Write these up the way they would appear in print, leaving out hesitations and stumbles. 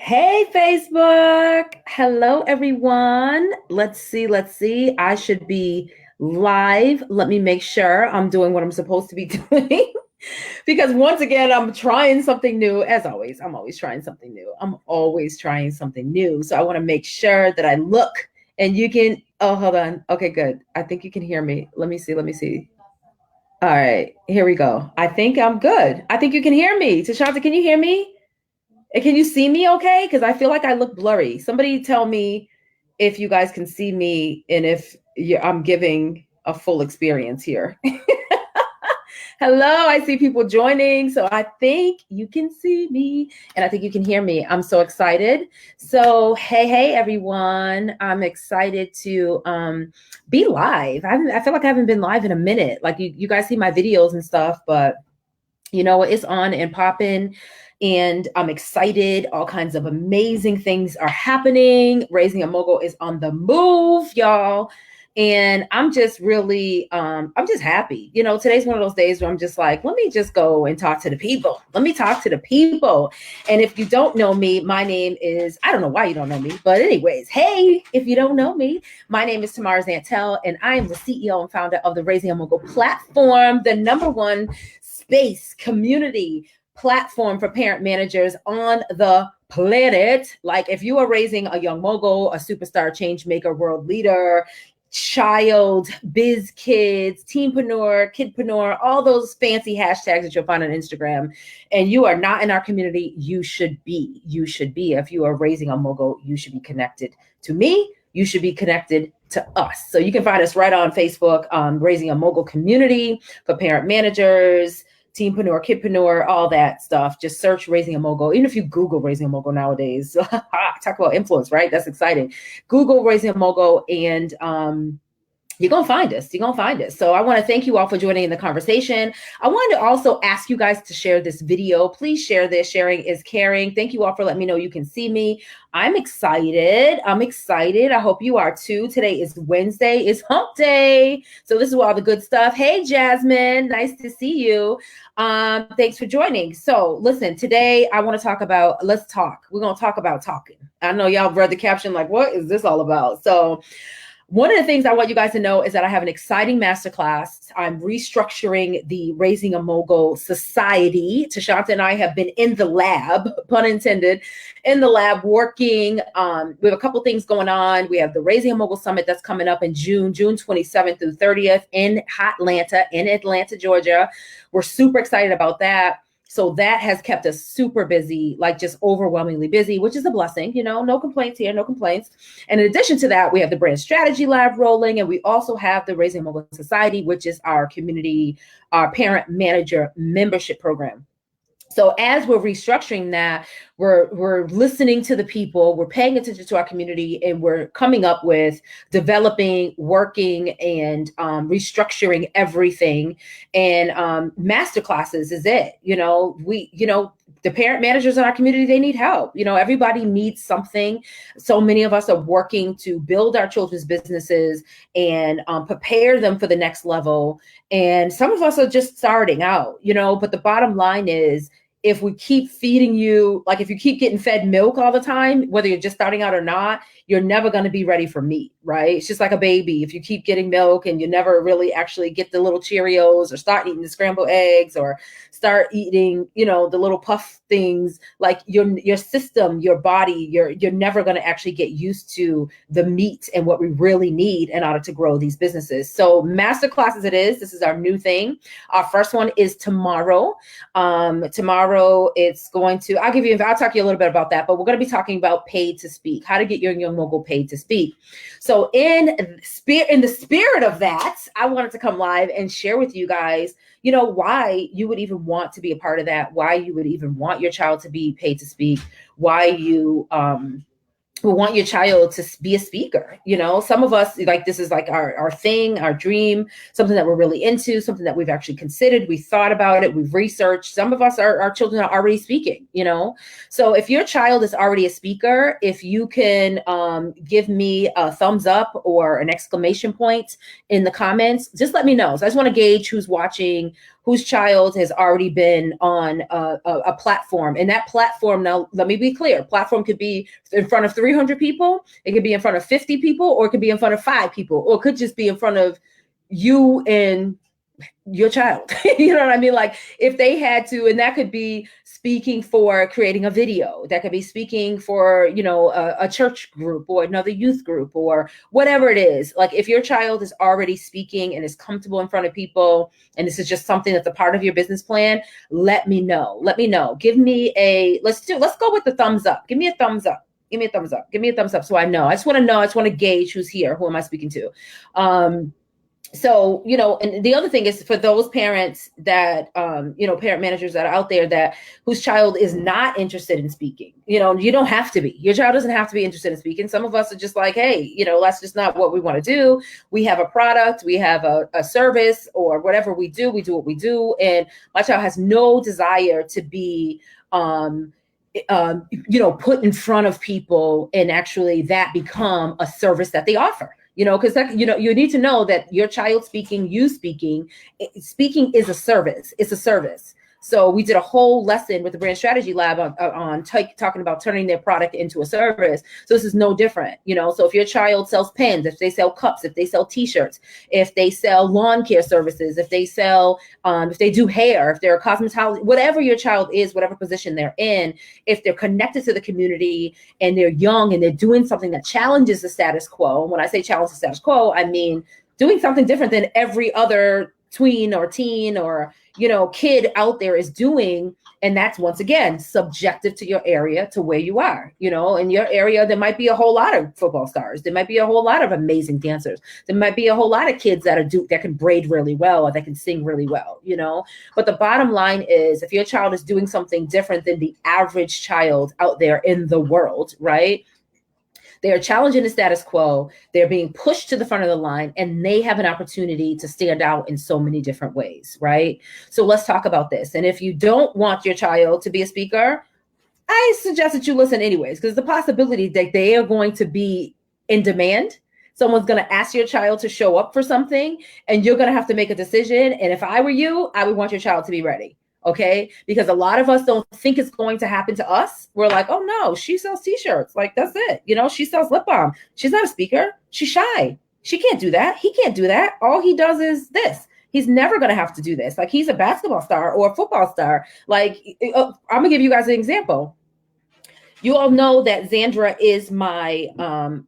Hey, Facebook. Hello, everyone. Let's see. I should be live. Let me make sure I'm doing what I'm supposed to be doing. Because once again, I'm trying something new. As always, I'm always trying something new. I'm always trying something new. So I want to make sure that I look and you can. Oh, hold on. Okay, good. I think you can hear me. Let me see. All right, here we go. I think I'm good. I think you can hear me. Tashanta, can you hear me? And can you see me okay? Because I feel like I look blurry. Somebody tell me if you guys can see me and if I'm giving a full experience here. Hello, I see people joining. So I think you can see me and I think you can hear me. I'm so excited. So, hey, everyone. I'm excited to be live. I feel like I haven't been live in a minute. Like you guys see my videos and stuff, but it's on and popping. And I'm excited. All kinds of amazing things are happening. Raising a Mogul is on the move, y'all. And I'm just really, I'm just happy. Today's one of those days where I'm just like, let me just go and talk to the people. Let me talk to the people. And if you don't know me, my name is, I don't know why you don't know me, but anyways, hey, if you don't know me, my name is Tamara Zantell, and I am the CEO and founder of the Raising a Mogul platform, the number one space community platform for parent managers on the planet. Like if you are raising a young mogul, a superstar change maker, world leader, child, biz kids, teenpreneur, kidpreneur, all those fancy hashtags that you'll find on Instagram, and you are not in our community, you should be. You should be. If you are raising a mogul, you should be connected to me. You should be connected to us. So you can find us right on Facebook, Raising a Mogul community for parent managers, teenpreneur, kidpreneur, all that stuff. Just search Raising a Mogul. Even if you Google Raising a Mogul nowadays, talk about influence, right? That's exciting. Google Raising a Mogul and you're going to find us. You're going to find us. So I want to thank you all for joining in the conversation. I wanted to also ask you guys to share this video. Please share this. Sharing is caring. Thank you all for letting me know you can see me. I'm excited. I hope you are too. Today is Wednesday. It's hump day. So this is all the good stuff. Hey, Jasmine. Nice to see you. Thanks for joining. So listen, today I want to talk about, let's talk. We're going to talk about talking. I know y'all read the caption like, what is this all about? So one of the things I want you guys to know is that I have an exciting masterclass. I'm restructuring the Raising a Mogul Society. Tashanta and I have been in the lab, pun intended, in the lab working. We have a couple things going on. We have the Raising a Mogul Summit that's coming up in June 27th through 30th in Atlanta, Georgia. We're super excited about that. So that has kept us super busy, like just overwhelmingly busy, which is a blessing, no complaints here, no complaints. And in addition to that, we have the Brand Strategy Lab rolling, and we also have the Raising a Mogul Society, which is our community, our parent manager membership program. So as we're restructuring that, we're listening to the people, we're paying attention to our community, and we're coming up with developing, working, and restructuring everything. And masterclasses is it. The parent managers in our community, they need help. Everybody needs something. So many of us are working to build our children's businesses and prepare them for the next level. And some of us are just starting out, but the bottom line is, if we keep feeding you, like if you keep getting fed milk all the time, whether you're just starting out or not, you're never going to be ready for meat, right? It's just like a baby. If you keep getting milk and you never really actually get the little Cheerios or start eating the scrambled eggs or start eating, the little puff things, like your system, your body, you're never going to actually get used to the meat and what we really need in order to grow these businesses. So masterclasses it is. This is our new thing. Our first one is tomorrow. Tomorrow it's going to, I'll talk to you a little bit about that, but we're going to be talking about paid to speak, how to get your young mogul paid to speak. So in the spirit of that, I wanted to come live and share with you guys, why you would even want to be a part of that, why you would even want your child to be paid to speak, why you who want your child to be a speaker. Some of us, like, this is like our thing, our dream, something that we're really into, something that we've actually considered. We thought about it. We've researched. Some of us, our children are already speaking, So if your child is already a speaker, if you can give me a thumbs up or an exclamation point in the comments, just let me know. So I just want to gauge who's watching, whose child has already been on a platform. And that platform, now let me be clear, platform could be in front of 300 people, it could be in front of 50 people, or it could be in front of 5 people, or it could just be in front of you and your child. You know what I mean? Like if they had to, and that could be speaking for creating a video, that could be speaking for, you know, a church group or another youth group or whatever it is. Like if your child is already speaking and is comfortable in front of people, and this is just something that's a part of your business plan, let me know. Let me know. Give me a, let's go with the thumbs up. Give me a thumbs up. Give me a thumbs up. Give me a thumbs up. So I know. I just want to know. I just want to gauge who's here. Who am I speaking to? So, you know, and the other thing is for those parents that, you know, parent managers that are out there that whose child is not interested in speaking, you know, you don't have to be. Your child doesn't have to be interested in speaking. Some of us are just like, hey, you know, that's just not what we want to do. We have a product, we have a service or whatever we do what we do. And my child has no desire to be, you know, put in front of people and actually that become a service that they offer. You know, because you know, you need to know that your child speaking, you speaking is a service. It's a service. So we did a whole lesson with the Brand Strategy Lab on talking about turning their product into a service. So this is no different, you know. So if your child sells pens, if they sell cups, if they sell T-shirts, if they sell lawn care services, if they sell, if they do hair, if they're a cosmetologist, whatever your child is, whatever position they're in, if they're connected to the community and they're young and they're doing something that challenges the status quo. And when I say challenge the status quo, I mean doing something different than every other tween or teen or, you know, kid out there is doing. And that's, once again, subjective to your area, to where you are. You know, in your area, there might be a whole lot of football stars. There might be a whole lot of amazing dancers. There might be a whole lot of kids that can braid really well or that can sing really well, you know. But the bottom line is, if your child is doing something different than the average child out there in the world, right? They are challenging the status quo. They're being pushed to the front of the line, and they have an opportunity to stand out in so many different ways, right? So let's talk about this. And if you don't want your child to be a speaker, I suggest that you listen anyways, because the possibility that they are going to be in demand. Someone's going to ask your child to show up for something, and you're going to have to make a decision. And if I were you, I would want your child to be ready. Okay, because a lot of us don't think it's going to happen to us. We're like, oh no, she sells T-shirts. Like, that's it. You know, she sells lip balm. She's not a speaker. She's shy. She can't do that. He can't do that. All he does is this. He's never going to have to do this. Like, he's a basketball star or a football star. Like, I'm going to give you guys an example. You all know that Xandra is my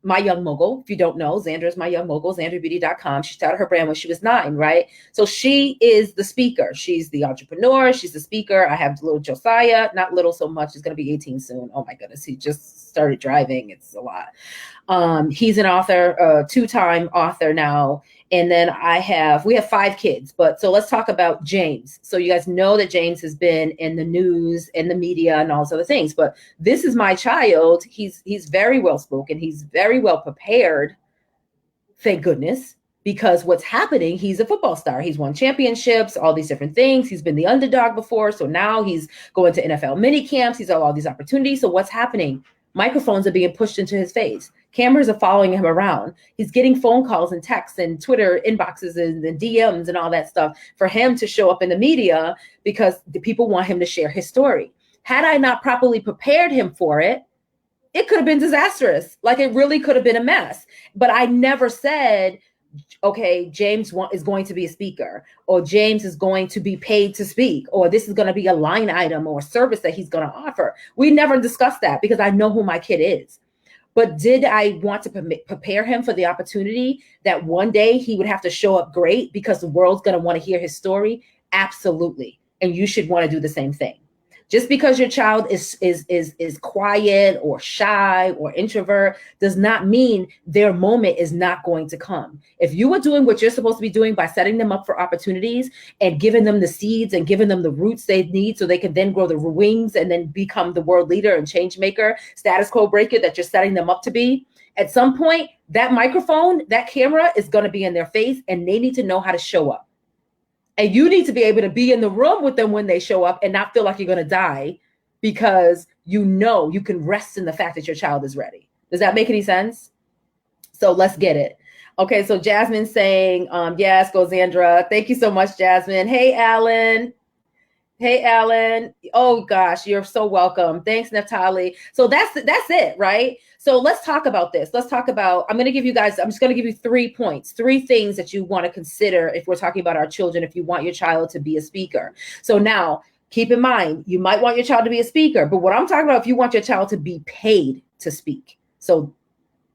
my young mogul. If you don't know, Xandra is my young mogul, XandraBeauty.com. She started her brand when she was 9, right? So she is the speaker. She's the entrepreneur. She's the speaker. I have little Josiah, not little so much. He's going to be 18 soon. Oh my goodness. He just started driving. It's a lot. He's an author, a 2-time author now. And then we have 5 kids, but so let's talk about James. So you guys know that James has been in the news and the media and all those other things, but this is my child. He's very well spoken. He's very well prepared. Thank goodness, because what's happening, he's a football star. He's won championships, all these different things. He's been the underdog before. So now he's going to NFL mini camps. He's got all these opportunities. So what's happening? Microphones are being pushed into his face. Cameras are following him around. He's getting phone calls and texts and Twitter inboxes and DMs and all that stuff for him to show up in the media because the people want him to share his story. Had I not properly prepared him for it, it could have been disastrous. Like, it really could have been a mess. But I never said, okay, James is going to be a speaker, or James is going to be paid to speak, or this is going to be a line item or a service that he's going to offer. We never discussed that because I know who my kid is. But did I want to prepare him for the opportunity that one day he would have to show up great because the world's going to want to hear his story? Absolutely. And you should want to do the same thing. Just because your child is quiet or shy or introvert does not mean their moment is not going to come. If you are doing what you're supposed to be doing by setting them up for opportunities and giving them the seeds and giving them the roots they need so they can then grow the wings and then become the world leader and change maker, status quo breaker that you're setting them up to be, at some point, that microphone, that camera is going to be in their face and they need to know how to show up. And you need to be able to be in the room with them when they show up and not feel like you're going to die because you know you can rest in the fact that your child is ready. Does that make any sense? So let's get it. Okay, so Jasmine saying, yes, go Zandra. Thank you so much, Jasmine. Hey, Alan. Hey, Alan. Oh gosh, you're so welcome. Thanks, Naftali. So that's it, right? So let's talk about this. Let's talk about, I'm just going to give you 3 points, 3 things that you want to consider if we're talking about our children, if you want your child to be a speaker. So now keep in mind, you might want your child to be a speaker, but what I'm talking about, if you want your child to be paid to speak. So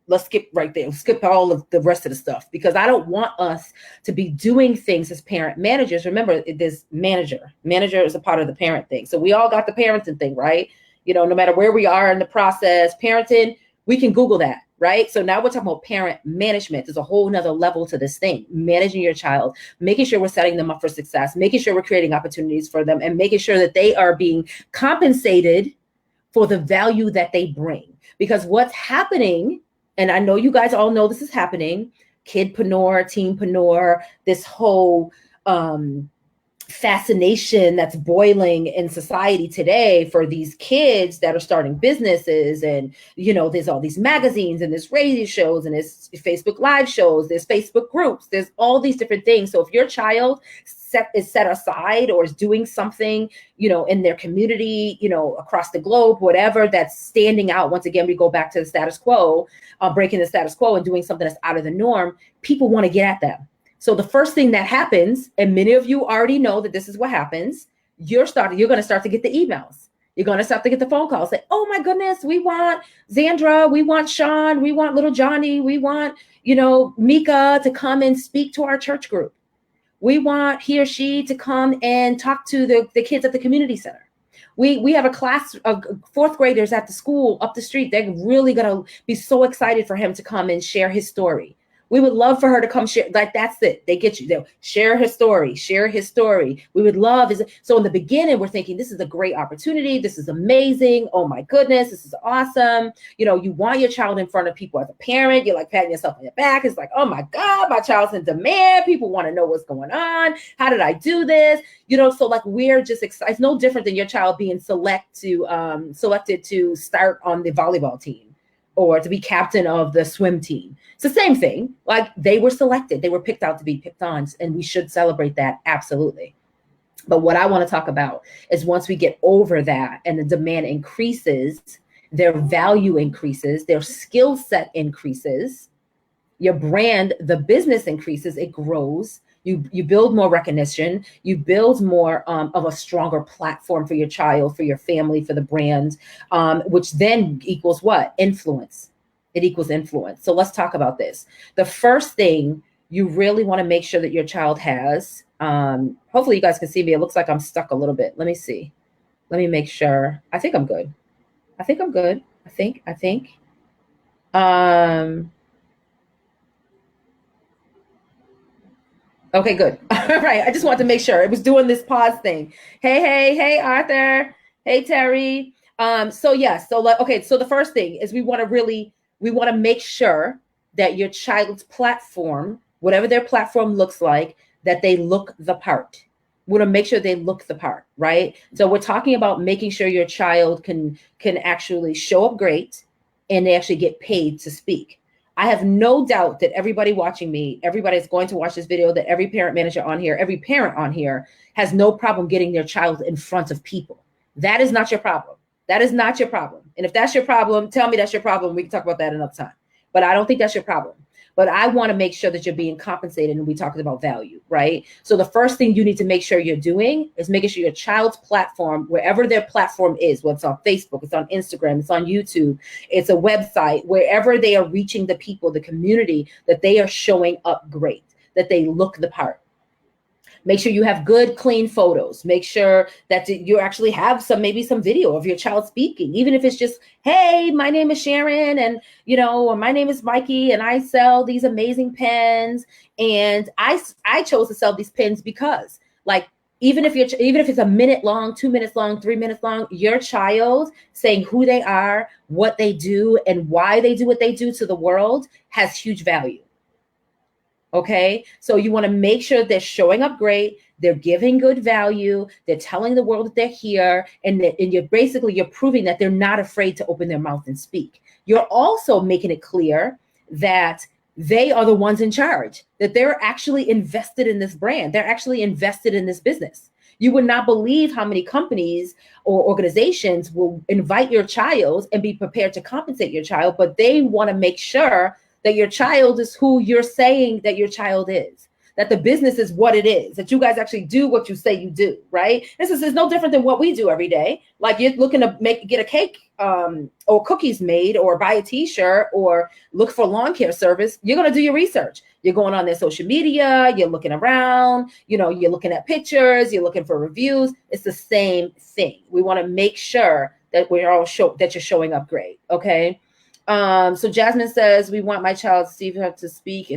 let's skip right there. Skip all of the rest of the stuff because I don't want us to be doing things as parent managers. Remember, this manager is a part of the parent thing. So we all got the parenting thing, right? You know, no matter where we are in the process, parenting, we can Google that, right? So now we're talking about parent management. There's a whole nother level to this thing, managing your child, making sure we're setting them up for success, making sure we're creating opportunities for them, and making sure that they are being compensated for the value that they bring. Because what's happening, and I know you guys all know this is happening, kidpreneur, teenpreneur, this whole fascination that's boiling in society today for these kids that are starting businesses. And, you know, there's all these magazines and there's radio shows and there's Facebook live shows, there's Facebook groups, there's all these different things. So if your child is set aside or is doing something, you know, in their community, you know, across the globe, whatever, that's standing out. Once again, we go back to the status quo, breaking the status quo and doing something that's out of the norm. People want to get at them. So the first thing that happens, and many of you already know that this is what happens, you're going to start to get the emails. You're going to start to get the phone calls. Say, oh my goodness, we want Zandra, we want Sean, we want little Johnny, we want, you know, Mika to come and speak to our church group. We want he or she to come and talk to the kids at the community center. We have a class of 4th graders at the school up the street. They're really going to be so excited for him to come and share his story. We would love for her to come share. Like, that's it. They get you. They'll share his story. We would love. So in the beginning, we're thinking, this is a great opportunity. This is amazing. Oh my goodness, this is awesome. You know, you want your child in front of people as a parent. You're like patting yourself on your back. It's like, oh my God, my child's in demand. People want to know what's going on. How did I do this? You know, so like we're just excited. It's no different than your child being selected to start on the volleyball team or to be captain of the swim team. It's the same thing. Like, they were selected, they were picked out to be picked on, and we should celebrate that. Absolutely. But what I want to talk about is once we get over that and the demand increases, their value increases, their skill set increases, your brand, the business increases, it grows. You build more recognition, you build more of a stronger platform for your child, for your family, for the brand, which then equals what? Influence. It equals influence. So let's talk about this. The first thing you really want to make sure that your child has, hopefully you guys can see me. It looks like I'm stuck a little bit. Let me see. Let me make sure. I think I'm good. I think. Okay, good. All right. I just wanted to make sure. It was doing this pause thing. Hey, Arthur. Hey, Terry. So the first thing is we want to make sure that your child's platform, whatever their platform looks like, that they look the part. We want to make sure they look the part, right? So we're talking about making sure your child can actually show up great and they actually get paid to speak. I have no doubt that everybody watching me, everybody is going to watch this video, that every parent manager on here, every parent on here has no problem getting their child in front of people. That is not your problem. That is not your problem. And if that's your problem, tell me that's your problem. We can talk about that another time. But I don't think that's your problem. But I want to make sure that you're being compensated, and we talked about value, right? So the first thing you need to make sure you're doing is making sure your child's platform, wherever their platform is, whether it's on Facebook, it's on Instagram, it's on YouTube, it's a website, wherever they are reaching the people, the community, that they are showing up great, that they look the part. Make sure you have good, clean photos. Make sure that you actually have maybe some video of your child speaking, even if it's just, hey, my name is Sharon, and, you know, or my name is Mikey, and I sell these amazing pens. And I chose to sell these pens because, like, even if it's a minute long, 2 minutes long, 3 minutes long, your child saying who they are, what they do, and why they do what they do to the world has huge value. Okay, so you want to make sure they're showing up great, they're giving good value, they're telling the world that they're here, and you're proving that they're not afraid to open their mouth and speak. You're also making it clear that they are the ones in charge, that they're actually invested in this brand. They're actually invested in this business. You would not believe how many companies or organizations will invite your child and be prepared to compensate your child, but they want to make sure that your child is who you're saying that your child is, that the business is what it is, that you guys actually do what you say you do, right? This is no different than what we do every day. Like you're looking to get a cake or cookies made or buy a t-shirt or look for lawn care service. You're going to do your research. You're going on their social media, you're looking around, you're looking at pictures, you're looking for reviews. It's the same thing. We want to make sure that that you're showing up great. Okay. So Jasmine says, we want my child Steve to speak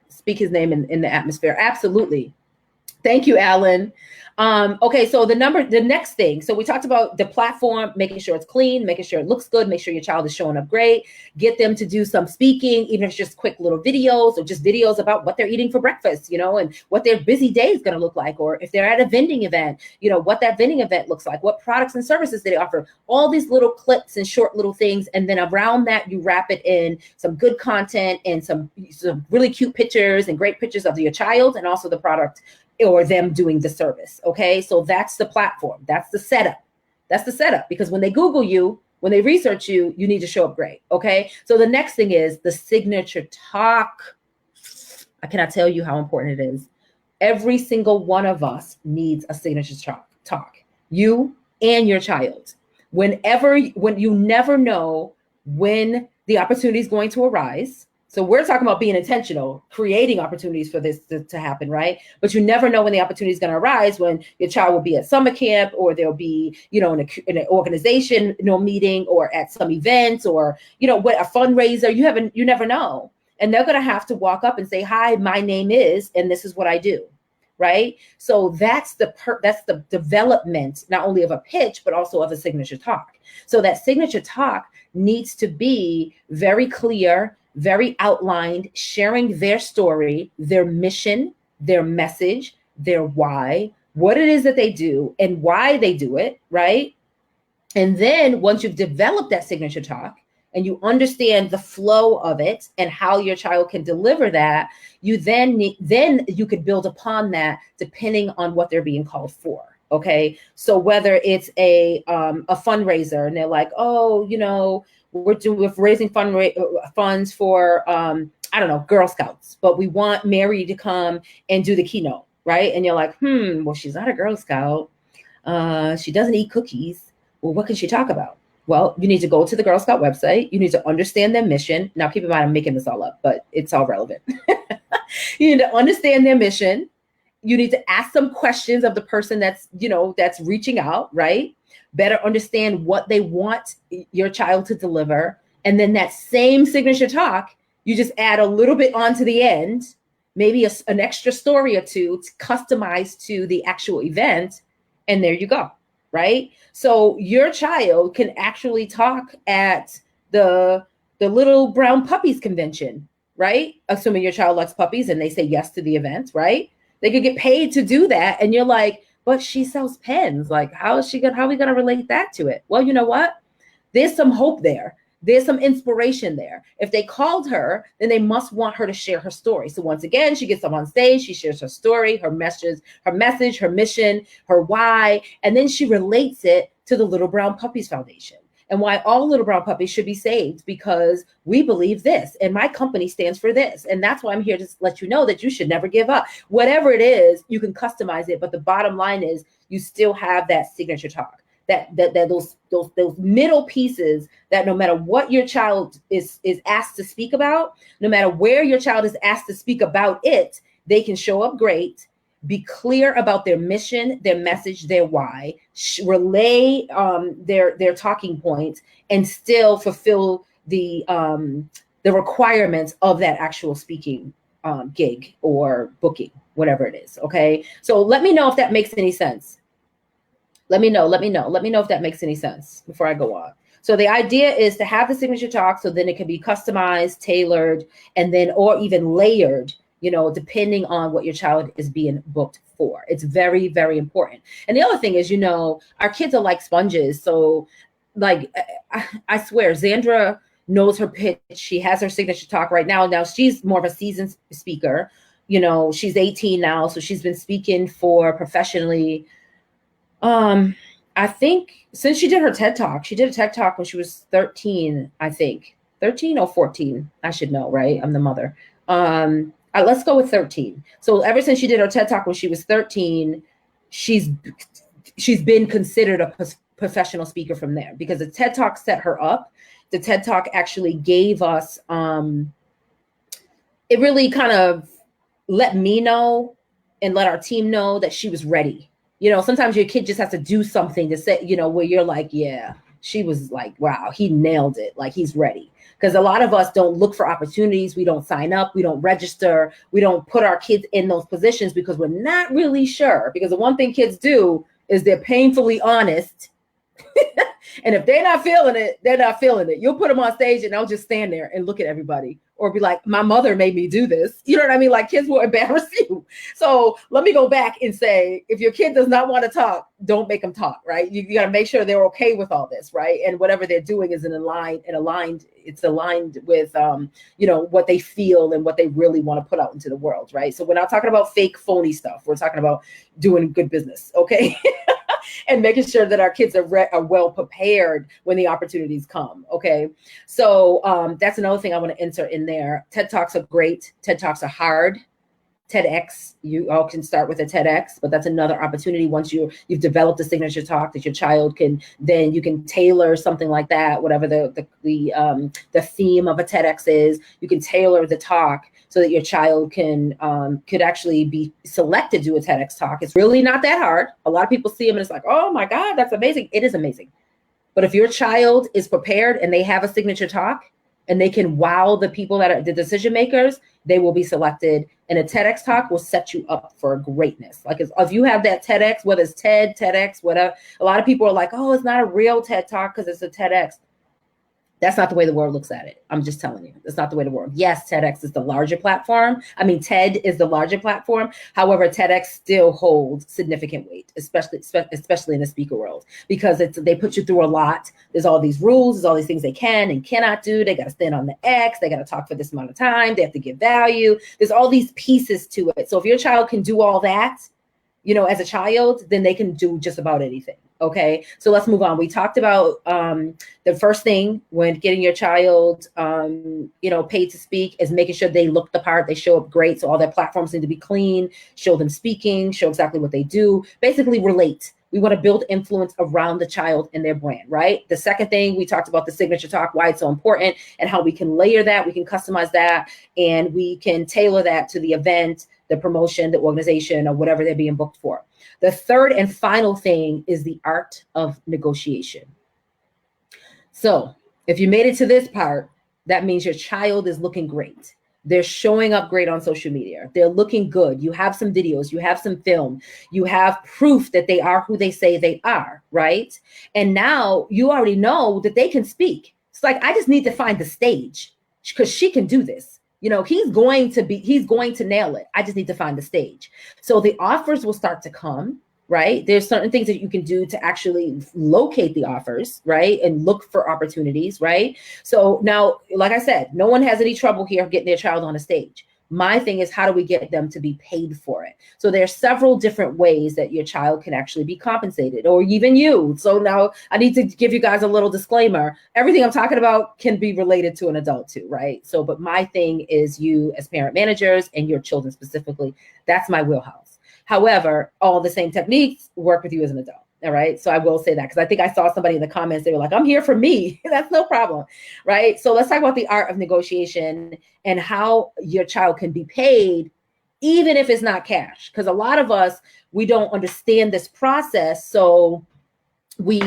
speak his name in the atmosphere. Absolutely. Thank you, Alan. Okay, so the next thing. So we talked about the platform, making sure it's clean, making sure it looks good, make sure your child is showing up great, get them to do some speaking, even if it's just quick little videos or just videos about what they're eating for breakfast, and what their busy day is going to look like. Or if they're at a vending event, what that vending event looks like, what products and services they offer, all these little clips and short little things. And then around that, you wrap it in some good content and some really cute pictures and great pictures of your child and also the product or them doing the service. Okay. So that's the platform. That's the setup. That's the setup, because when they Google you, when they research you, you need to show up great. Okay. So the next thing is the signature talk. I cannot tell you how important it is. Every single one of us needs a signature talk. You and your child. When you never know when the opportunity is going to arise. So we're talking about being intentional, creating opportunities for this to happen, right? But you never know when the opportunity is going to arise, when your child will be at summer camp, or they'll be, in an organization, meeting, or at some event, or, what a fundraiser. You never know. And they're going to have to walk up and say, hi, my name is, and this is what I do. Right. So that's the development, not only of a pitch, but also of a signature talk. So that signature talk needs to be very clear, very outlined, sharing their story, their mission, their message, their why, what it is that they do and why they do it, right? And then once you've developed that signature talk and you understand the flow of it and how your child can deliver that, you then you could build upon that depending on what they're being called for. Okay. So whether it's a fundraiser and they're like, oh, we're raising funds for, I don't know, Girl Scouts, but we want Mary to come and do the keynote, right? And you're like, well, she's not a Girl Scout. She doesn't eat cookies. Well, what can she talk about? Well, you need to go to the Girl Scout website. You need to understand their mission. Now, keep in mind, I'm making this all up, but it's all relevant. You need to understand their mission. You need to ask some questions of the person that's reaching out, right? Better understand what they want your child to deliver. And then that same signature talk, you just add a little bit onto the end, maybe an extra story or two to customize to the actual event. And there you go, right? So your child can actually talk at the Little Brown Puppies convention, right? Assuming your child likes puppies and they say yes to the event, right? They could get paid to do that. And you're like, but she sells pens. Like, how are we going to relate that to it? Well, you know what? There's some hope there. There's some inspiration there. If they called her, then they must want her to share her story. So once again, she gets up on stage, she shares her story, her message, her mission, her why, and then she relates it to the Little Brown Puppies Foundation and why all little brown puppies should be saved, because we believe this and my company stands for this. And that's why I'm here to let you know that you should never give up. Whatever it is, you can customize it. But the bottom line is you still have that signature talk, that those middle pieces that no matter what your child is asked to speak about, no matter where your child is asked to speak about it, they can show up great, be clear about their mission, their message, their why, relay their talking points, and still fulfill the requirements of that actual speaking gig or booking, whatever it is. Okay. So let me know if that makes any sense. Let me know if that makes any sense before I go on. So the idea is to have the signature talk, so then it can be customized, tailored, and then, or even layered, depending on what your child is being booked for. It's very, very important. And the other thing is, our kids are like sponges. So like, I swear, Zandra knows her pitch. She has her signature talk right now. Now she's more of a seasoned speaker. You know, she's 18 now, so she's been speaking for professionally. I think since she did her TED Talk, she did a TED Talk when she was 13, I think. 13 or 14. I should know, right? I'm the mother. Let's go with 13. So ever since she did her TED Talk when she was 13, she's been considered a professional speaker from there, because the TED Talk set her up. The TED Talk actually gave us, it really kind of let me know and let our team know that she was ready. You know, sometimes your kid just has to do something to say, you know, where you're like, yeah, she was like, wow, he nailed it. Like, he's ready. Because a lot of us don't look for opportunities. We don't sign up. We don't register. We don't put our kids in those positions because we're not really sure. Because the one thing kids do is they're painfully honest. And if they're not feeling it, they're not feeling it. You'll put them on stage and they'll just stand there and look at everybody, or be like, my mother made me do this. You know what I mean? Like, kids will embarrass you. So let me go back and say, if your kid does not want to talk, don't make them talk, right? You got to make sure they're okay with all this, right? And whatever they're doing is it's aligned with, you know, what they feel and what they really want to put out into the world, right? So we're not talking about fake, phony stuff. We're talking about doing good business, okay? And making sure that our kids are well prepared when the opportunities come. Okay. So that's another thing I want to insert in there. TED Talks are great. TED Talks are hard. TEDx, you all can start with a TEDx, but that's another opportunity. Once you've developed a signature talk that your child can, then you can tailor something like that, whatever the theme of a TEDx is. You can tailor the talk so that your child could actually be selected to do a TEDx talk. It's really not that hard. A lot of people see them and it's like, oh my God, that's amazing. It is amazing. But if your child is prepared and they have a signature talk and they can wow the people that are the decision makers, they will be selected. And a TEDx talk will set you up for greatness. Like, if you have that TEDx, whether it's TEDx, whatever, a lot of people are like, oh, it's not a real TED talk because it's a TEDx. That's not the way the world looks at it. I'm just telling you, that's not the way the world. Yes, TEDx is the larger platform. I mean, TED is the larger platform. However, TEDx still holds significant weight, especially in the speaker world, because they put you through a lot. There's all these rules. There's all these things they can and cannot do. They got to stand on the X. They got to talk for this amount of time. They have to give value. There's all these pieces to it. So if your child can do all that, you know, as a child, then they can do just about anything. Okay, so let's move on. We talked about the first thing when getting your child, you know, paid to speak is making sure they look the part, they show up great. So all their platforms need to be clean, show them speaking, show exactly what they do, basically relate. We want to build influence around the child and their brand, right? The second thing, we talked about the signature talk, why it's so important and how we can layer that, we can customize that, and we can tailor that to the event, the promotion, the organization, or whatever they're being booked for. The third and final thing is the art of negotiation. So if you made it to this part, that means your child is looking great. They're showing up great on social media. They're looking good. You have some videos, you have some film, you have proof that they are who they say they are, right? And now you already know that they can speak. It's like, I just need to find the stage because she can do this. You know, he's going to nail it. I just need to find the stage. So the offers will start to come, right? There's certain things that you can do to actually locate the offers, right? And look for opportunities, right? So now, like I said, no one has any trouble here getting their child on a stage. My thing is, how do we get them to be paid for it? So there are several different ways that your child can actually be compensated, or even you. So now I need to give you guys a little disclaimer. Everything I'm talking about can be related to an adult too, right? So, but my thing is you as parent managers and your children specifically, that's my wheelhouse. However, all the same techniques work with you as an adult. All right. So I will say that because I think I saw somebody in the comments, they were like, I'm here for me. That's no problem. Right. So let's talk about the art of negotiation and how your child can be paid, even if it's not cash. Because a lot of us, we don't understand this process. So we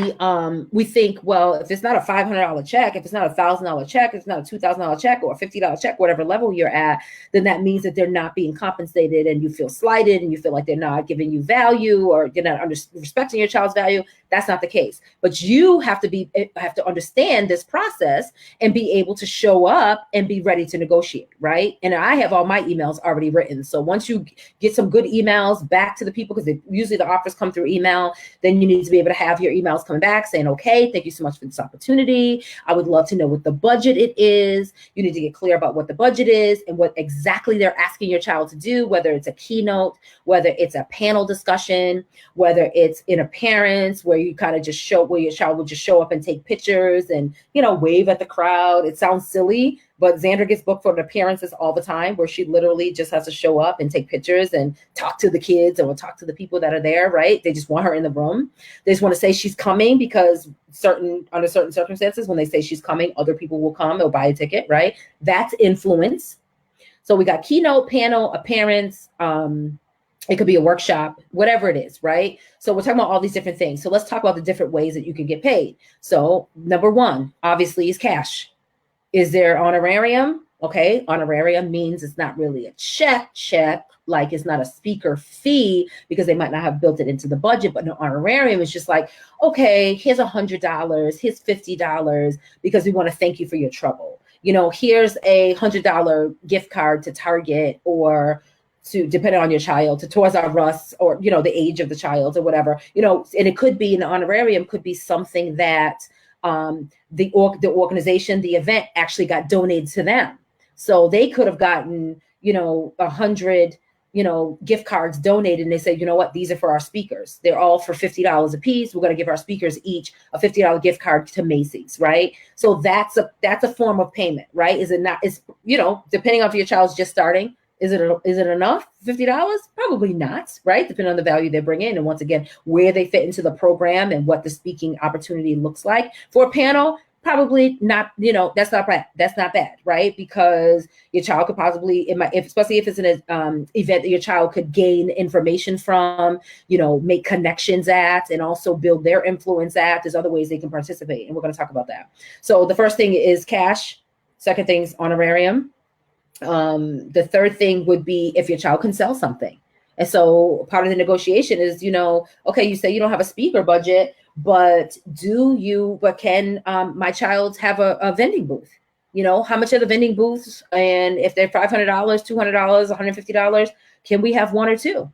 think, well, if it's not a $500 check, if it's not a $1,000 check, if it's not a $2,000 check or a $50 check, whatever level you're at, then that means that they're not being compensated and you feel slighted and you feel like they're not giving you value or you're not respecting your child's value. That's not the case. But you have to understand this process and be able to show up and be ready to negotiate, right? And I have all my emails already written. So once you get some good emails back to the people, because usually the offers come through email, then you need to be able to have your emails coming back saying, okay, thank you so much for this opportunity. I would love to know what the budget it is. You need to get clear about what the budget is and what exactly they're asking your child to do, whether it's a keynote, whether it's a panel discussion, whether it's in appearance where you kind of just show where your child will just show up and take pictures and, wave at the crowd. It sounds silly, but Xandra gets booked for appearances all the time where she literally just has to show up and take pictures and talk to the kids or talk to the people that are there, right? They just want her in the room. They just want to say she's coming because under certain circumstances, when they say she's coming, other people will come or buy a ticket, right? That's influence. So we got keynote, panel, appearance, it could be a workshop, whatever it is, right? So we're talking about all these different things. So let's talk about the different ways that you can get paid. So number one, obviously, is cash. Is there honorarium? Okay, honorarium means it's not really a check, like it's not a speaker fee because they might not have built it into the budget, but an honorarium is just like, okay, here's $100, here's $50 because we want to thank you for your trouble. Here's a $100 gift card to Target or to, depending on your child, to Toys R Us or, the age of the child or whatever, and it could be an honorarium could be something that the organization, the event actually got donated to them. So they could have gotten, 100, gift cards donated. And they say, you know what, these are for our speakers. They're all for $50 a piece. We're going to give our speakers each a $50 gift card to Macy's, right? So that's a form of payment, right? Is it not, depending on if your child's just starting, is it enough? $50? Probably not, right? Depending on the value they bring in. And once again, where they fit into the program and what the speaking opportunity looks like. For a panel, probably not, that's not bad. That's not bad, right? Because your child could possibly, especially if it's an event that your child could gain information from, make connections at, and also build their influence at. There's other ways they can participate. And we're going to talk about that. So the first thing is cash. Second thing is honorarium. The third thing would be if your child can sell something. And so part of the negotiation is, okay, you say you don't have a speaker budget, but can my child have a vending booth? How much are the vending booths? And if they're $500, $200, $150, can we have one or two?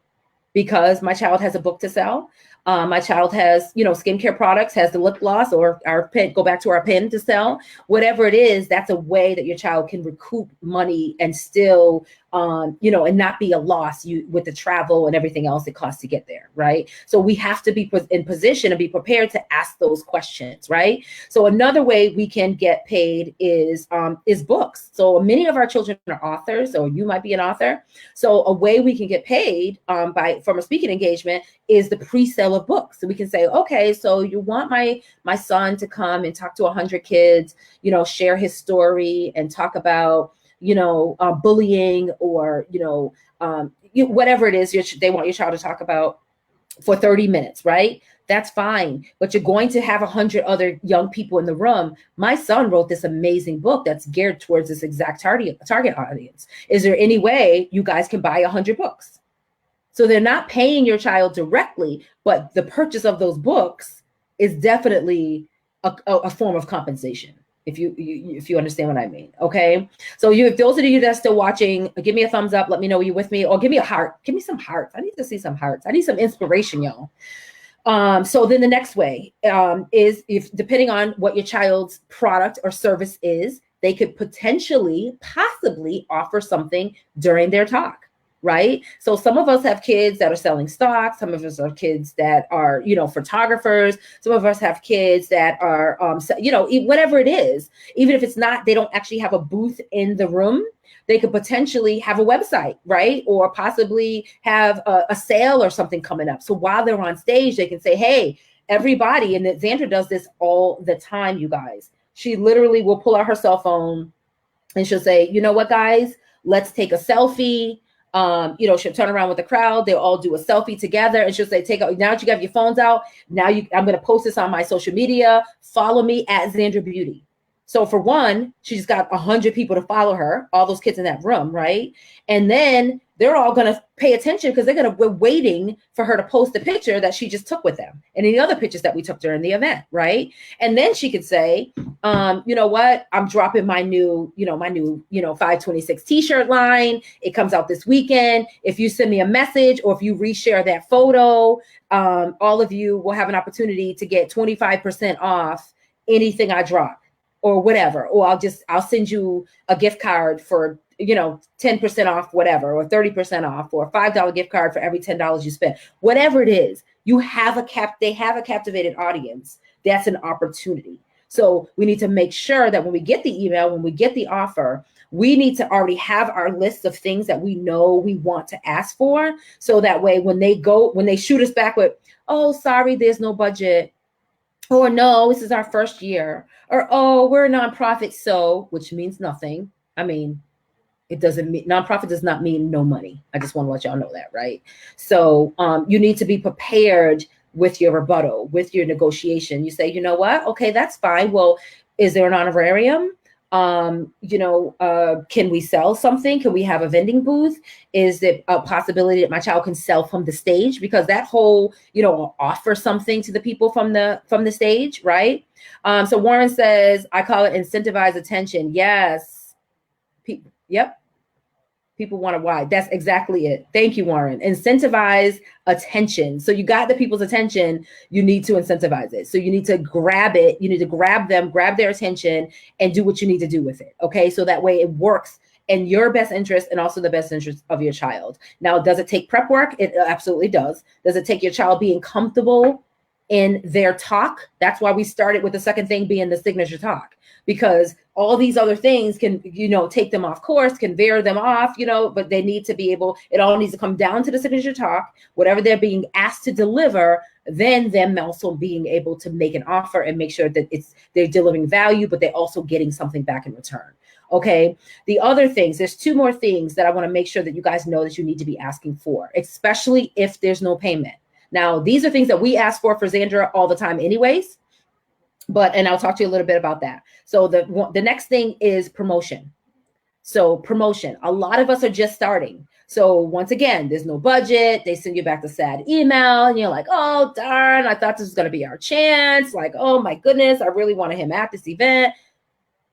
Because my child has a book to sell. My child has, skincare products, has the lip gloss or our pen, go back to our pen to sell. Whatever it is, that's a way that your child can recoup money and still, and not be a loss with the travel and everything else it costs to get there, right? So we have to be in position and be prepared to ask those questions, right? So another way we can get paid is books. So many of our children are authors, or you might be an author. So a way we can get paid from a speaking engagement is the pre-sale of books. So we can say, okay, so you want my son to come and talk to 100 kids, share his story and talk about, bullying or, whatever it is they want your child to talk about for 30 minutes, right? That's fine. But you're going to have 100 other young people in the room. My son wrote this amazing book that's geared towards this exact target audience. Is there any way you guys can buy 100 books? So they're not paying your child directly, but the purchase of those books is definitely a form of compensation. If you understand what I mean, okay? So if those of you that's still watching, give me a thumbs up. Let me know you're with me, or give me a heart. Give me some hearts. I need to see some hearts. I need some inspiration, y'all. So then the next way is if depending on what your child's product or service is, they could possibly offer something during their talk. Right. So some of us have kids that are selling stocks. Some of us have kids that are, photographers. Some of us have kids that are, whatever it is, even if it's not, they don't actually have a booth in the room. They could potentially have a website, right? Or possibly have a sale or something coming up. So while they're on stage, they can say, hey, everybody. And Xandra does this all the time, you guys. She literally will pull out her cell phone and she'll say, you know what, guys, let's take a selfie. She'll turn around with the crowd. They'll all do a selfie together, and she'll say, now that you have your phones out, I'm going to post this on my social media. Follow me at Xandra Beauty. So for one, she's got 100 people to follow her, all those kids in that room, right? And then they're all going to pay attention because we're waiting for her to post the picture that she just took with them and any other pictures that we took during the event, right? And then she could say, you know what, I'm dropping my new 526 t-shirt line. It comes out this weekend. If you send me a message or if you reshare that photo, all of you will have an opportunity to get 25% off anything I drop or whatever. Or I'll send you a gift card for 10% off whatever, or 30% off, or a $5 gift card for every $10 you spend. Whatever it is, they have a captivated audience. That's an opportunity. So we need to make sure that when we get the email, when we get the offer, we need to already have our list of things that we know we want to ask for. So that way, when they shoot us back with, oh, sorry, there's no budget, or no, this is our first year, or oh, we're a nonprofit, so, which means nothing. I mean, it doesn't mean, nonprofit does not mean no money. I just want to let y'all know that, right? So you need to be prepared with your rebuttal, with your negotiation. You say, you know what? Okay, that's fine. Well, is there an honorarium? Can we sell something? Can we have a vending booth? Is it a possibility that my child can sell from the stage? Because that whole, offer something to the people from the stage, right? So Warren says, I call it incentivized attention. Yes. Yep. People want to why. That's exactly it. Thank you, Warren. Incentivize attention. So you got the people's attention. You need to incentivize it. So you need to grab it. You need to grab them, grab their attention, and do what you need to do with it. Okay. So that way it works in your best interest and also the best interest of your child. Now, does it take prep work? It absolutely does. Does it take your child being comfortable in their talk? That's why we started with the second thing being the signature talk, because all these other things can, take them off course, can veer them off, but they need to be able, it all needs to come down to the signature talk, whatever they're being asked to deliver, then them also being able to make an offer and make sure that they're delivering value, but they're also getting something back in return. Okay. The other things, there's two more things that I want to make sure that you guys know that you need to be asking for, especially if there's no payment. Now, these are things that we ask for Zandra all the time anyways, and I'll talk to you a little bit about that. So the next thing is promotion. So promotion, a lot of us are just starting. So once again, there's no budget. They send you back the sad email and you're like, oh, darn, I thought this was going to be our chance. Like, oh my goodness, I really wanted him at this event.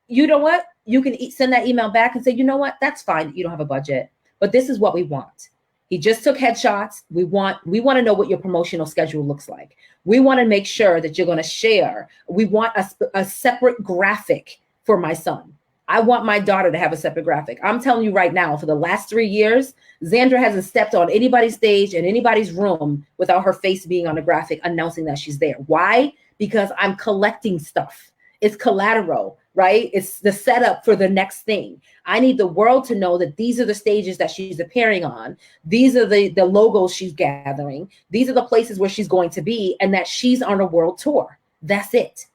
You know what? You can send that email back and say, you know what? That's fine. You don't have a budget, but this is what we want. He just took headshots. We want to know what your promotional schedule looks like. We want to make sure that you're going to share. We want a separate graphic for my son. I want my daughter to have a separate graphic. I'm telling you right now, for the last 3 years, Zandra hasn't stepped on anybody's stage in anybody's room without her face being on a graphic announcing that she's there. Why? Because I'm collecting stuff. It's collateral, right? It's the setup for the next thing. I need the world to know that these are the stages that she's appearing on. These are the logos she's gathering. These are the places where she's going to be, and that she's on a world tour. That's it.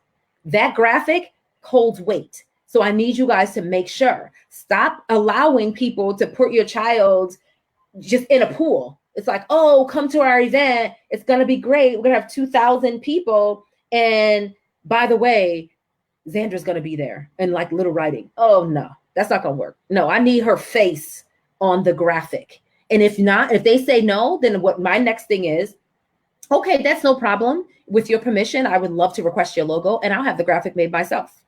That graphic holds weight. So I need you guys to make sure. Stop allowing people to put your child just in a pool. It's like, oh, come to our event. It's going to be great. We're going to have 2,000 people. And by the way, Zandra's going to be there and like little writing. Oh, no, that's not going to work. No, I need her face on the graphic. And if not, if they say no, then what my next thing is, okay, that's no problem. With your permission, I would love to request your logo and I'll have the graphic made myself,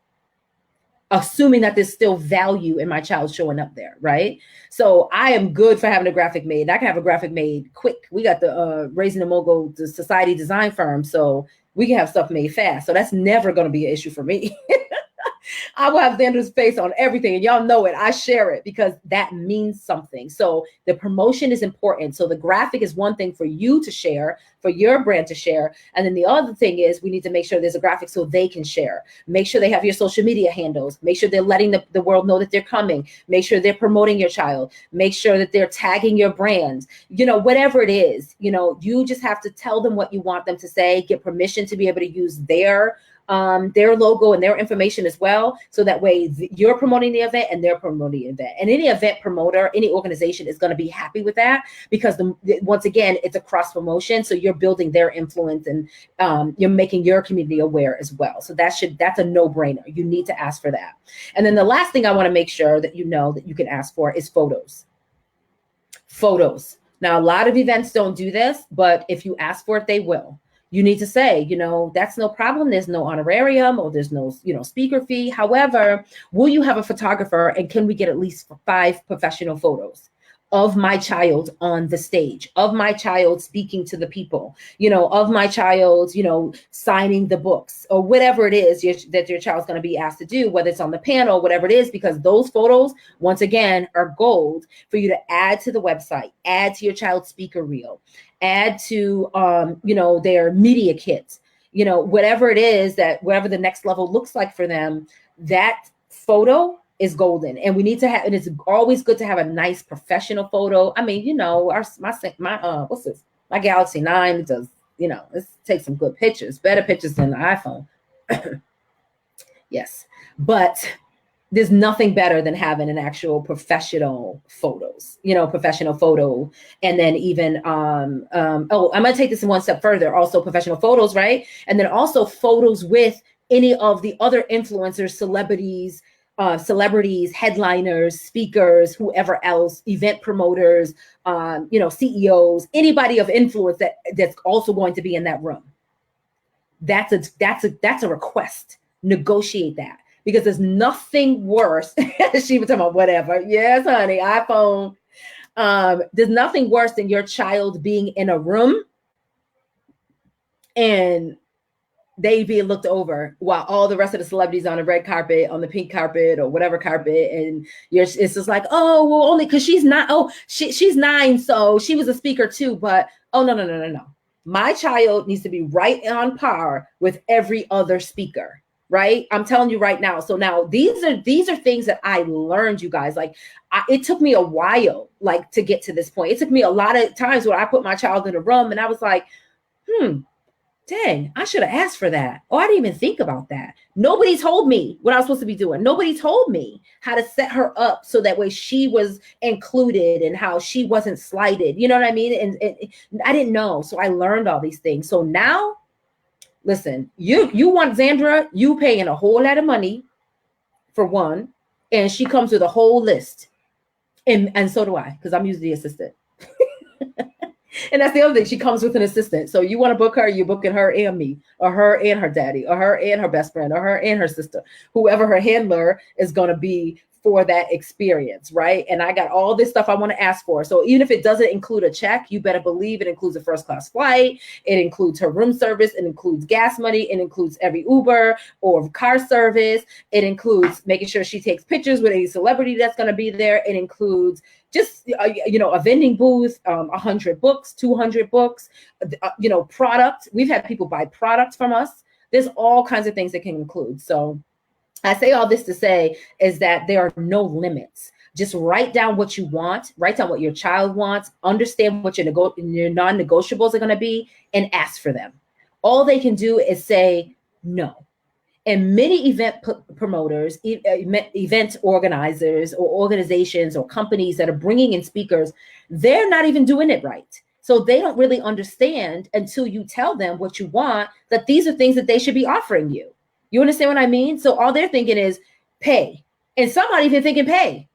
assuming that there's still value in my child showing up there, right? So I am good for having a graphic made. I can have a graphic made quick. We got the Raising the Mogul, the society design firm, so we can have stuff made fast. So that's never going to be an issue for me. I will have Zandra's face on everything, and y'all know it. I share it because that means something. So the promotion is important. So the graphic is one thing for you to share, for your brand to share. And then the other thing is we need to make sure there's a graphic so they can share. Make sure they have your social media handles. Make sure they're letting the world know that they're coming. Make sure they're promoting your child. Make sure that they're tagging your brand. Whatever it is, you just have to tell them what you want them to say, get permission to be able to use their logo and their information as well. So that way you're promoting the event and they're promoting the event. And any event promoter, any organization is going to be happy with that because once again, it's a cross promotion. So you're building their influence and you're making your community aware as well. So that's a no-brainer. You need to ask for that. And then the last thing I want to make sure that you know that you can ask for is photos. photos. Now, a lot of events don't do this, but if you ask for it, they will. You need to say, that's no problem. There's no honorarium or there's no, speaker fee. However, will you have a photographer, and can we get at least 5 professional photos of my child on the stage, of my child speaking to the people, of my child, signing the books or whatever it is that your child's going to be asked to do, whether it's on the panel, whatever it is, because those photos, once again, are gold for you to add to the website, add to your child's speaker reel, add to, their media kit, whatever it is whatever the next level looks like for them, that photo is golden. And we need to have, and it's always good to have a nice professional photo. I mean, my Galaxy 9 does, it takes some good pictures, better pictures than the iPhone. Yes. But there's nothing better than having an actual professional photos, professional photo. And then even, I'm going to take this one step further, also professional photos, right? And then also photos with any of the other influencers, celebrities, headliners, speakers, whoever else, event promoters, CEOs, anybody of influence that's also going to be in that room. That's a request. Negotiate that, because there's nothing worse. She was talking about whatever. Yes, honey, iPhone. There's nothing worse than your child being in a room and they being looked over while all the rest of the celebrities on the red carpet, on the pink carpet, or whatever carpet, and it's just like, oh, well, only because she's not. Oh, she's 9, so she was a speaker too. But no. My child needs to be right on par with every other speaker. Right? I'm telling you right now. So now these are things that I learned, you guys. Like, it took me a while, like, to get to this point. It took me a lot of times where I put my child in a room and I was like, dang, I should have asked for that. Oh, I didn't even think about that. Nobody told me what I was supposed to be doing. Nobody told me how to set her up so that way she was included and how she wasn't slighted. You know what I mean? And I didn't know. So I learned all these things. So now, listen, you want Zandra, you paying a whole lot of money for one, and she comes with a whole list. And so do I, because I'm usually the assistant. And that's the other thing. She comes with an assistant. So you want to book her, you're booking her and me, or her and her daddy, or her and her best friend, or her and her sister, whoever her handler is going to be for that experience, right? And I got all this stuff I want to ask for. So even if it doesn't include a check, you better believe it includes a first class flight. It includes her room service. It includes gas money. It includes every Uber or car service. It includes making sure she takes pictures with any celebrity that's going to be there. It includes just, a vending booth, 100 books, 200 books, product. We've had people buy products from us. There's all kinds of things that can include. So I say all this to say is that there are no limits. Just write down what you want, write down what your child wants, understand what your non-negotiables are going to be, and ask for them. All they can do is say no. And many event promoters, event organizers, or organizations or companies that are bringing in speakers, they're not even doing it right. So they don't really understand until you tell them what you want, that these are things that they should be offering you. You understand what I mean? So all they're thinking is pay. And some aren't even thinking pay.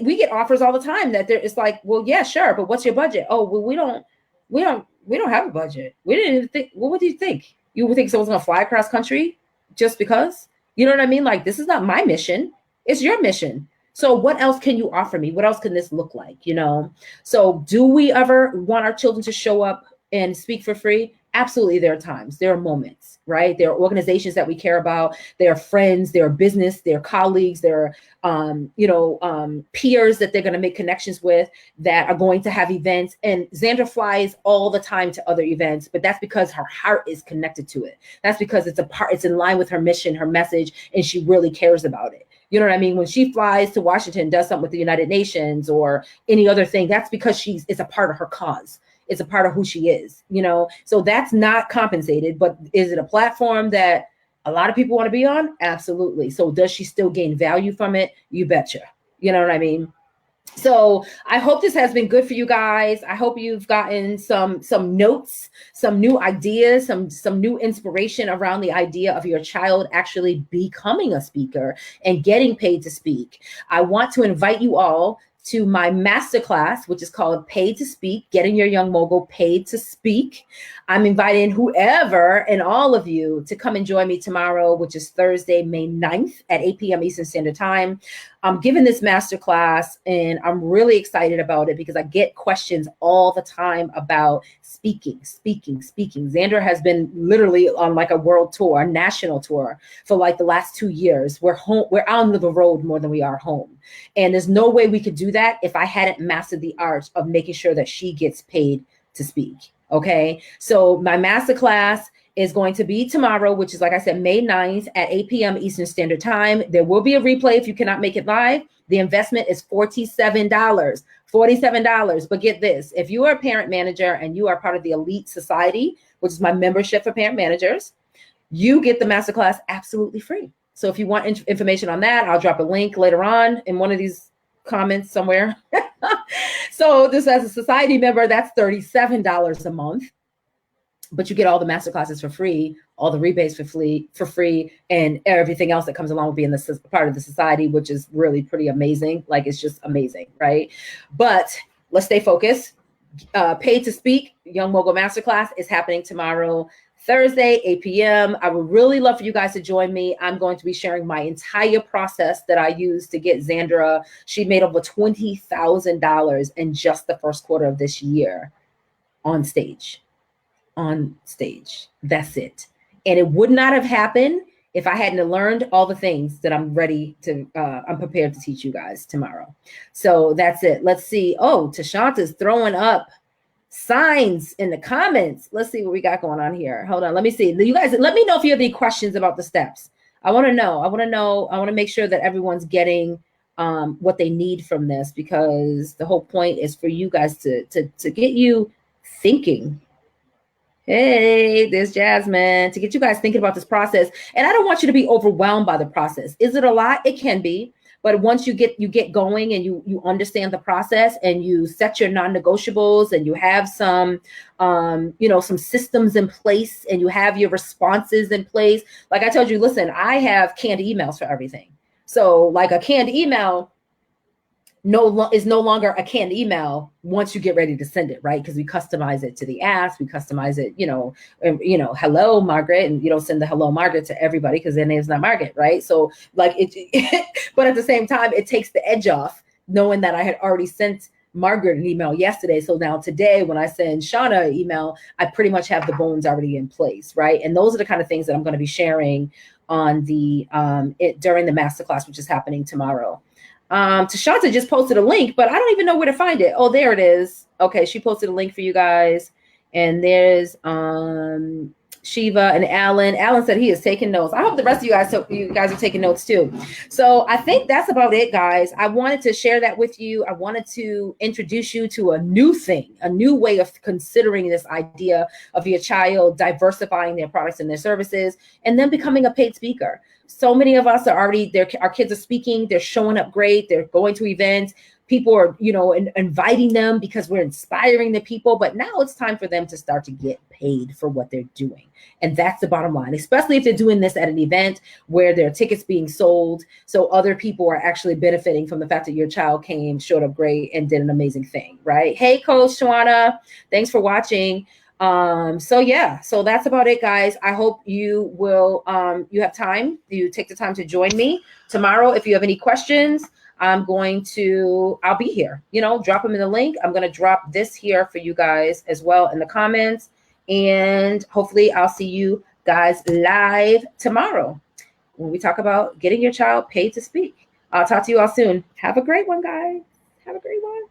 We get offers all the time that it's like, well, yeah, sure, but what's your budget? Oh, well, we don't have a budget. We didn't even think. Well, what do you think? You would think someone's gonna fly across country just because? You know what I mean? Like, this is not my mission. It's your mission. So what else can you offer me? What else can this look like? So do we ever want our children to show up and speak for free? Absolutely. There are times, there are moments, right? There are organizations that we care about. There are friends, there are business, there are colleagues, there are, peers that they're going to make connections with that are going to have events. And Xandra flies all the time to other events, but that's because her heart is connected to it. That's because it's in line with her mission, her message, and she really cares about it. You know what I mean? When she flies to Washington, does something with the United Nations or any other thing, that's because it's a part of her cause. It's a part of who she is, So that's not compensated, but is it a platform that a lot of people want to be on? Absolutely. So does she still gain value from it? You betcha. You know what I mean? So I hope this has been good for you guys. I hope you've gotten some notes, some new ideas, some new inspiration around the idea of your child actually becoming a speaker and getting paid to speak. I want to invite you all to my masterclass, which is called Paid to Speak, Getting Your Young Mogul Paid to Speak. I'm inviting whoever and all of you to come and join me tomorrow, which is Thursday, May 9th at 8 p.m. Eastern Standard Time. I'm giving this masterclass and I'm really excited about it because I get questions all the time about speaking. Xandra has been literally on like a world tour, a national tour for like the last 2 years. We're on the road more than we are home. And there's no way we could do that if I hadn't mastered the art of making sure that she gets paid to speak. Okay. So my masterclass is going to be tomorrow, which is, like I said, May 9th at 8 p.m. Eastern Standard Time. There will be a replay if you cannot make it live. The investment is $47. But get this, if you are a parent manager and you are part of the Elite Society, which is my membership for parent managers, you get the masterclass absolutely free. So if you want information on that, I'll drop a link later on in one of these comments somewhere. So this, as a society member, that's $37 a month. But you get all the masterclasses for free, all the rebates for free, and everything else that comes along with being the part of the society, which is really pretty amazing. Like, it's just amazing, right? But let's stay focused. Paid to Speak, Young Mogul Masterclass is happening tomorrow, Thursday, 8 p.m. I would really love for you guys to join me. I'm going to be sharing my entire process that I used to get Xandra. She made over $20,000 in just the first quarter of this year on stage. That's it. And it would not have happened if I hadn't learned all the things that I'm prepared to teach you guys tomorrow. So that's it. Let's see. Oh, Tashanta's throwing up signs in the comments. Let's see what we got going on here. Hold on. Let me see. You guys, let me know if you have any questions about the steps. I want to know. I want to make sure that everyone's getting what they need from this, because the whole point is for you guys to get you thinking. Hey, there's Jasmine, to get you guys thinking about this process. And I don't want you to be overwhelmed by the process. Is it a lot? It can be. But once you get going and you understand the process and you set your non-negotiables and you have some systems in place and you have your responses in place. Like I told you, listen, I have canned emails for everything. So like a canned email is no longer a canned email once you get ready to send it, right? Because we customize it to the ask, we customize it, hello, Margaret, and you don't send the hello, Margaret to everybody because their name's not Margaret, right? So like but at the same time, it takes the edge off knowing that I had already sent Margaret an email yesterday. So now today, when I send Shauna an email, I pretty much have the bones already in place, right? And those are the kind of things that I'm going to be sharing on during the masterclass, which is happening tomorrow. Tashanta just posted a link, but I don't even know where to find it. Oh, there it is. Okay, she posted a link for you guys. And there's Shiva and Alan. Alan said he is taking notes. I hope the rest of you guys are taking notes too. So I think that's about it, guys. I wanted to share that with you. I wanted to introduce you to a new thing, a new way of considering this idea of your child diversifying their products and their services and then becoming a paid speaker. So many of us are already there. Our kids are speaking. They're showing up great. They're going to events. People are, inviting them because we're inspiring the people. But now it's time for them to start to get paid for what they're doing. And that's the bottom line, especially if they're doing this at an event where there are tickets being sold. So other people are actually benefiting from the fact that your child came, showed up great, and did an amazing thing, right? Hey, Coach Shawana, thanks for watching. So that's about it, guys. I hope you will, you have time, you take the time to join me tomorrow. If you have any questions, I'll be here, drop them in the link. I'm going to drop this here for you guys as well in the comments, and hopefully I'll see you guys live tomorrow when we talk about getting your child paid to speak. I'll talk to you all soon. Have a great one, guys. Have a great one.